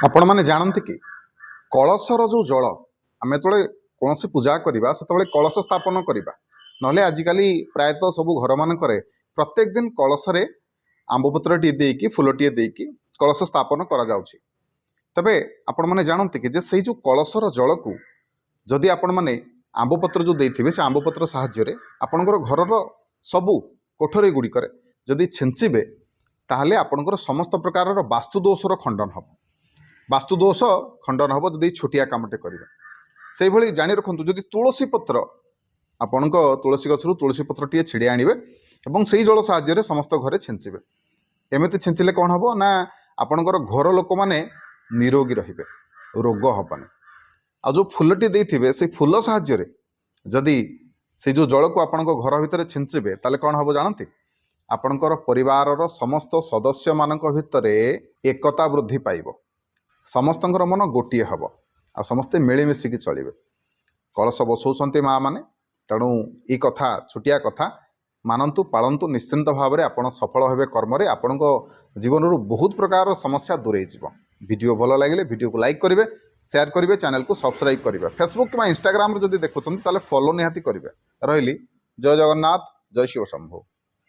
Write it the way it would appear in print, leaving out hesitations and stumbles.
आपण मैंने जानते कि कलशर जो जल आम जो कौन पूजा करवा से कलश स्थापन करवा ना आजिकल प्रायतः सब घर मान प्रत्येक दिन कलशरे आंबपत्र टी फूलटे देकी कलश स्थापन करा तबे आपण मैंने जानते कि से जो कलशर जल को जदि आपण मैंने आंबपत्र जो देते से आंबपत्र साहाय्य आपणकर घर सबू कोठरी गुड़िकर जदि छेंचे ताहले आपणकर समस्त प्रकार वास्तुदोषर खंडन हम वास्तुदोष खंडन हम जदि छोटिया कामटे करेंगे से भाई जाणी रखु जदि तुलसी पत्र आपण तुलसी गचर तुलसी पत्र टी छिड़ी आणवे और से जल साहाय्य समस्त घरे छेंचे एमती छेंचिले कौन हम ना आपणकर घर लोक मैंने निरोगी रे रोग हेनी आ जो फूलटी देते से फूल साहाय्य जदि से जो जल को आपण घर भितर छेंचे ताले कौन हम जानते आपणकर परिवार समस्त सदस्य मान भितर एकता वृद्धि पाइब समस्तଙ୍କର मन गोटे हम आ समस्ते मिलमिशिकी चलिए कलश बसौंट माँ मैंने तेणु ये कथा छोटिया कथा मानतु पालतु निश्चिंत भाव में आप सफल हे कर्म आपण जीवन बहुत प्रकार समस्या दूरे वीडियो भल लगे वीडियो को लाइक करेंगे शेयर करेंगे चैनल को सब्सक्राइब करेंगे फेसबुक कि इंस्टाग्राम जब देखुं फॉलो निहाती करेंगे रही जय जगन्नाथ जय शिव शंभु।